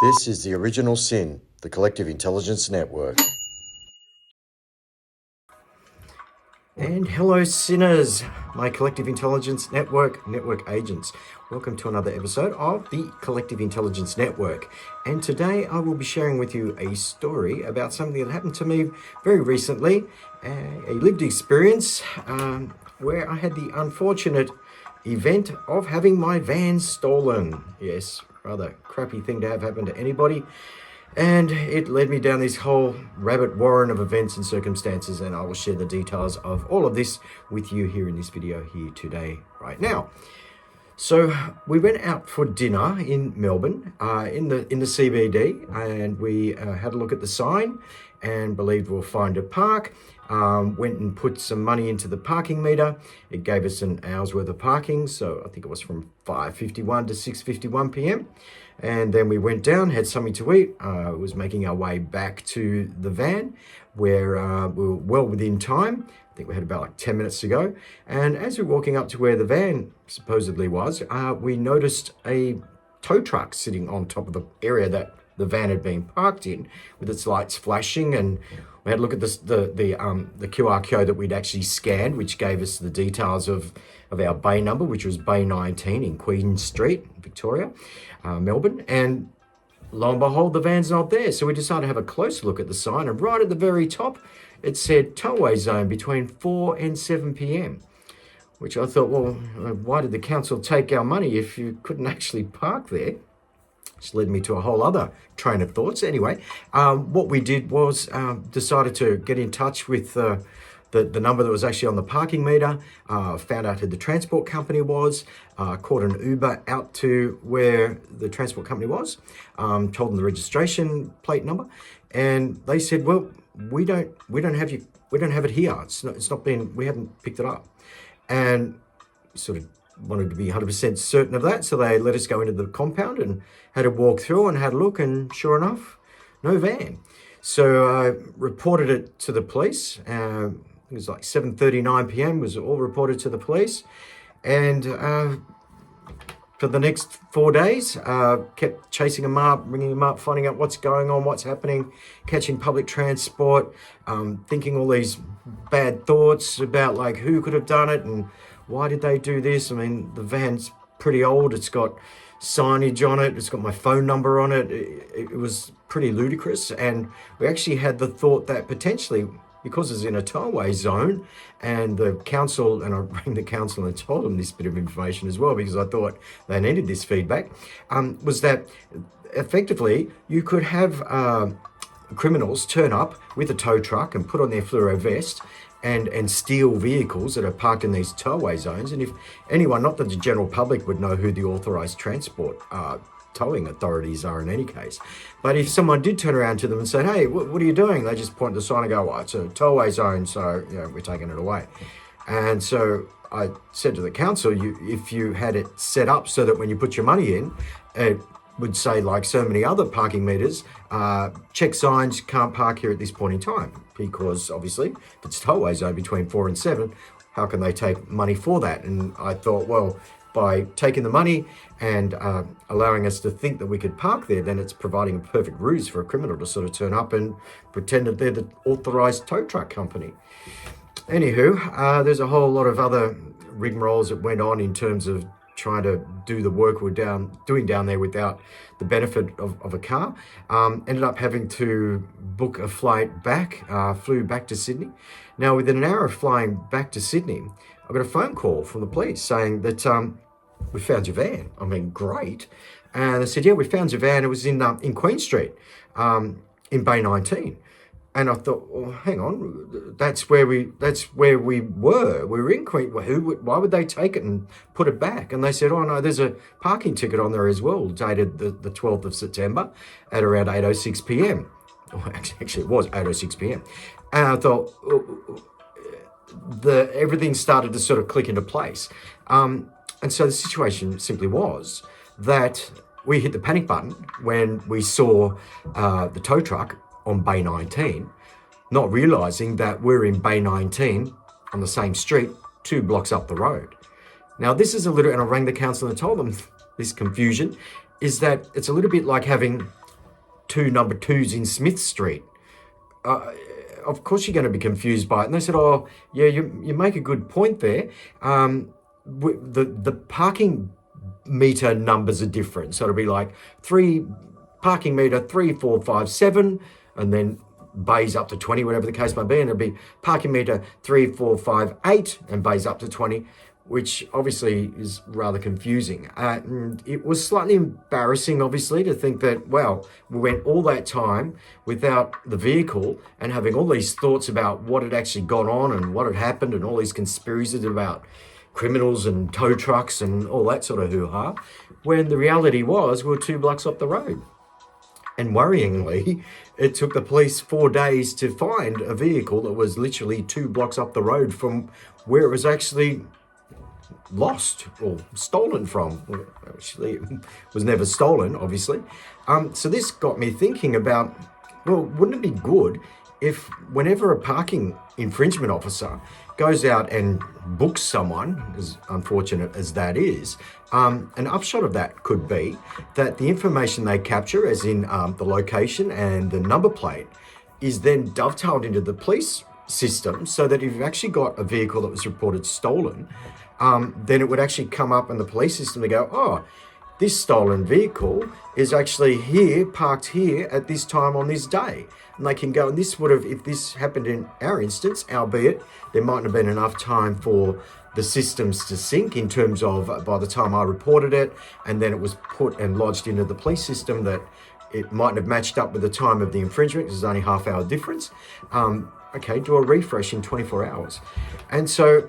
This is the original SIN, the Collective Intelligence Network. And hello, sinners, my Collective Intelligence Network agents. Welcome to another episode of the Collective Intelligence Network. And today I will be sharing with you a story about something that happened to me very recently, a lived experience where I had the unfortunate event of having my van stolen. Yes, rather crappy thing to have happen to anybody. And it led me down this whole rabbit warren of events and circumstances, and I will share the details of all of this with you here in this video here today, right now. So we went out for dinner in Melbourne, in the CBD, and we had a look at the sign and believed we'll find a park. Went and put some money into the parking meter. It gave us an hour's worth of parking, so I think it was from 5:51 to 6:51 p.m. And then we went down, had something to eat, was making our way back to the van where we were well within time. I think we had about like 10 minutes to go. And as we were walking up to where the van supposedly was, we noticed a tow truck sitting on top of the area that the van had been parked in, with its lights flashing. And we had a look at the QR code that we'd actually scanned, which gave us the details of our bay number, which was Bay 19 in Queen Street, Victoria, Melbourne. And lo and behold, the van's not there. So we decided to have a close look at the sign, and right at the very top, it said towaway zone between 4 and 7 p.m. Which I thought, well, why did the council take our money if you couldn't actually park there? Which led me to a whole other train of thoughts. Anyway, what we did was decided to get in touch with the number that was actually on the parking meter, found out who the transport company was, called an Uber out to where the transport company was, told them the registration plate number, and they said, well, we don't have it here. It's not been, we haven't picked it up. And sort of wanted to be 100% certain of that, so they let us go into the compound and had a walk through and had a look, and sure enough, no van. So I reported it to the police. It was like 7:39 p.m. was all reported to the police, and for the next 4 days, kept chasing them up, ringing them up, finding out what's going on, what's happening, catching public transport, thinking all these bad thoughts about like who could have done it and why did they do this. I mean, the van's pretty old. It's got signage on it. It's got my phone number on it. It was pretty ludicrous. And we actually had the thought that potentially, because it's in a towaway zone, and the council, and I rang the council and told them this bit of information as well, because I thought they needed this feedback, was that effectively you could have criminals turn up with a tow truck and put on their fluoro vest and steal vehicles that are parked in these towaway zones. And if anyone, not that the general public would know who the authorised transport towing authorities are in any case, but if someone did turn around to them and say, hey, what are you doing? They just point to the sign and go, well, it's a towaway zone, so we're taking it away. And so I said to the council, if you had it set up so that when you put your money in, it would say, like so many other parking meters, check signs, can't park here at this point in time, because obviously if it's towaway zone between 4 and 7, how can they take money for that? And I thought, well, by taking the money and allowing us to think that we could park there, then it's providing a perfect ruse for a criminal to sort of turn up and pretend that they're the authorised tow truck company. Anywho, there's a whole lot of other rigmaroles that went on in terms of trying to do the work we're doing down there without the benefit of a car. Ended up having to book a flight back, flew back to Sydney. Now, within an hour of flying back to Sydney, I got a phone call from the police saying that we found your van. I mean, great. And they said, yeah, we found your van. It was in Queen Street, in Bay 19. And I thought, well, hang on, that's where we were. We were in Queen. Why would they take it and put it back? And they said, oh no, there's a parking ticket on there as well, dated the 12th of September at around 8:06 p.m. Oh, actually, it was 8:06 p.m. And I thought, everything started to sort of click into place. And so the situation simply was that we hit the panic button when we saw the tow truck on Bay 19, not realising that we're in Bay 19 on the same street, 2 blocks up the road. Now, this is a little, and I rang the council and told them this confusion, is that it's a little bit like having two number twos in Smith Street. Of course you're going to be confused by it. And they said, oh, yeah, you make a good point there. The parking meter numbers are different. So it'll be like parking meter 3, 4, 5, 7, and then bays up to 20, whatever the case may be. And it'll be parking meter 3, 4, 5, 8, and bays up to 20, which obviously is rather confusing. It was slightly embarrassing, obviously, to think that, well, we went all that time without the vehicle and having all these thoughts about what had actually gone on and what had happened and all these conspiracies about criminals and tow trucks and all that sort of hoo-ha, when the reality was we were 2 blocks up the road. And worryingly, it took the police 4 days to find a vehicle that was literally 2 blocks up the road from where it was actually lost or stolen from. Well, actually, it was never stolen, obviously. So this got me thinking about, well, wouldn't it be good if whenever a parking infringement officer goes out and books someone, as unfortunate as that is, an upshot of that could be that the information they capture, as in the location and the number plate, is then dovetailed into the police system, so that if you've actually got a vehicle that was reported stolen, then it would actually come up in the police system to go, oh, this stolen vehicle is actually here, parked here at this time on this day. And they can go, and this would have, if this happened in our instance, albeit there mightn't have been enough time for the systems to sync in terms of by the time I reported it, and then it was put and lodged into the police system, that it mightn't have matched up with the time of the infringement, because there's only half-hour difference. Okay, do a refresh in 24 hours. And so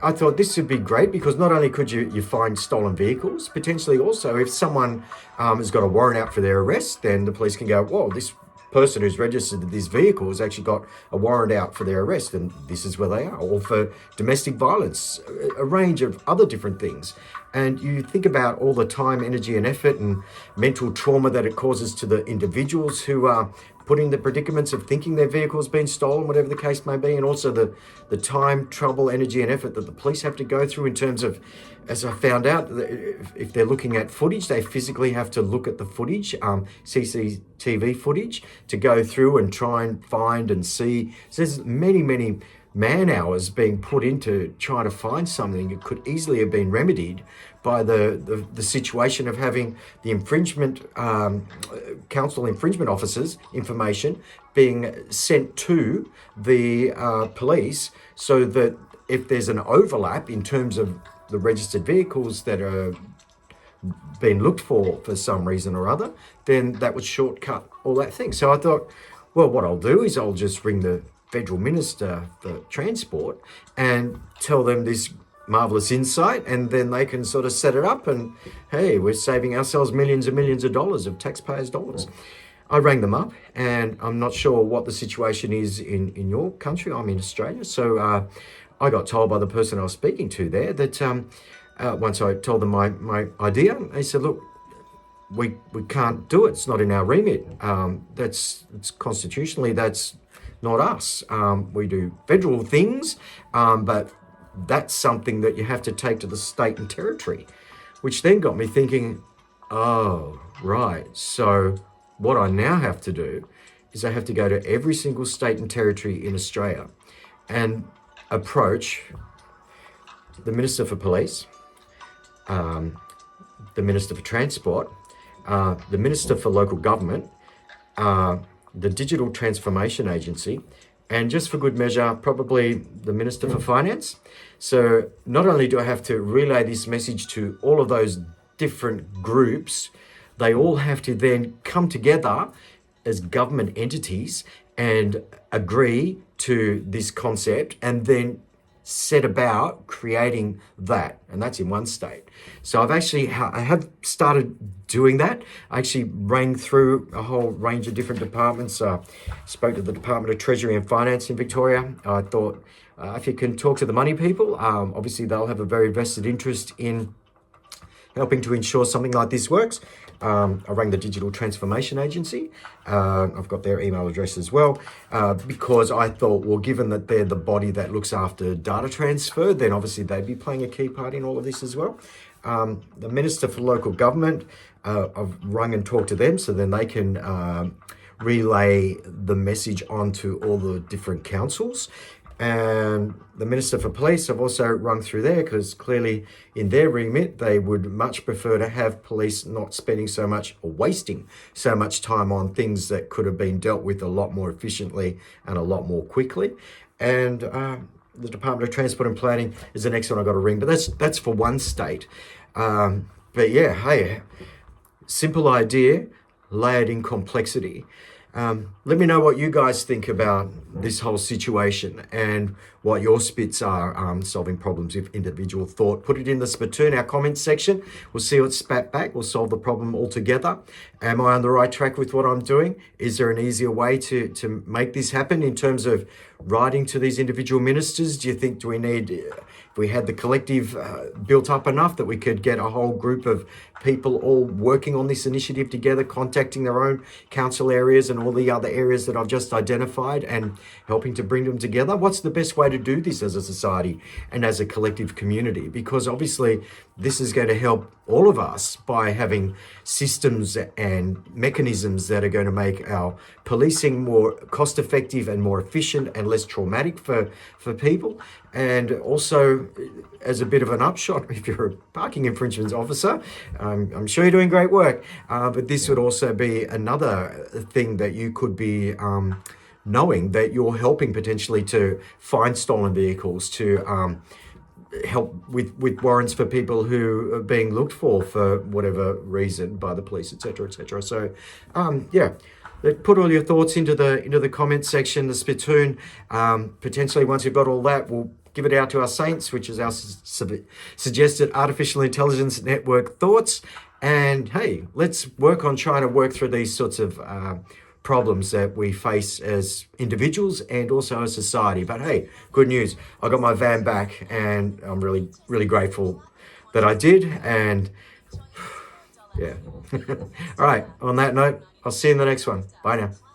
I thought this would be great, because not only could you find stolen vehicles, potentially also if someone has got a warrant out for their arrest, then the police can go, whoa, this person who's registered this vehicle has actually got a warrant out for their arrest, and this is where they are, or for domestic violence, a range of other different things. And you think about all the time, energy and effort and mental trauma that it causes to the individuals who are put in the predicaments of thinking their vehicle's been stolen, whatever the case may be, and also the time, trouble, energy and effort that the police have to go through in terms of, as I found out, if they're looking at footage, they physically have to look at the footage, CCTV footage, to go through and try and find and see. So there's many man hours being put into trying to find something that could easily have been remedied by the situation of having the infringement council infringement officers information being sent to the police, so that if there's an overlap in terms of the registered vehicles that are being looked for some reason or other, then that would shortcut all that thing. So I thought, well, what I'll do is I'll just ring the Federal Minister for Transport and tell them this marvelous insight, and then they can sort of set it up, and hey, we're saving ourselves millions and millions of dollars of taxpayers' dollars. I rang them up, and I'm not sure what the situation is in your country. I'm in Australia. So I got told by the person I was speaking to there that once I told them my idea, they said, look, we can't do it. It's not in our remit. It's constitutionally, that's not us. We do federal things, but that's something that you have to take to the state and territory, which then got me thinking, oh, right. So what I now have to do is I have to go to every single state and territory in Australia and approach the Minister for Police, the Minister for Transport, the Minister for Local Government, the Digital Transformation Agency, and just for good measure, probably the Minister for Finance. So not only do I have to relay this message to all of those different groups, they all have to then come together as government entities and agree to this concept, and then set about creating that, and that's in one state. So I have started doing that. I actually rang through a whole range of different departments, spoke to the Department of Treasury and Finance in Victoria. I thought if you can talk to the money people, obviously they'll have a very vested interest in helping to ensure something like this works. I rang the Digital Transformation Agency. I've got their email address as well, because I thought, well, given that they're the body that looks after data transfer, then obviously they'd be playing a key part in all of this as well. The Minister for Local Government, I've rung and talked to them so then they can relay the message onto all the different councils. And the Minister for Police, I've also rung through there because clearly in their remit, they would much prefer to have police not spending so much or wasting so much time on things that could have been dealt with a lot more efficiently and a lot more quickly. And the Department of Transport and Planning is the next one I've got to ring, but that's for one state. But yeah, hey, simple idea, layered in complexity. Let me know what you guys think about this whole situation and what your spits are solving problems with individual thought. Put it in the spittoon, our comments section. We'll see what's spat back. We'll solve the problem all together. Am I on the right track with what I'm doing? Is there an easier way to make this happen in terms of writing to these individual ministers? Do you think we need, if we had the collective built up enough that we could get a whole group of people all working on this initiative together, contacting their own council areas and all the other areas that I've just identified and helping to bring them together? What's the best way to do this as a society and as a collective community? Because obviously this is going to help all of us by having systems and mechanisms that are going to make our policing more cost effective and more efficient and less traumatic for people. And also, as a bit of an upshot, if you're a parking infringements officer, I'm sure you're doing great work, but this would also be another thing that you could be knowing that you're helping potentially to find stolen vehicles, to help with warrants for people who are being looked for whatever reason by the police, etc., etc. So, yeah. Put all your thoughts into the comments section, the spittoon. Potentially, once you've got all that, we'll give it out to our saints, which is our suggested artificial intelligence network thoughts. And hey, let's work on trying to work through these sorts of problems that we face as individuals and also as society. But hey, good news. I got my van back and I'm really, really grateful that I did. And yeah. All right. On that note, I'll see you in the next one. Bye now.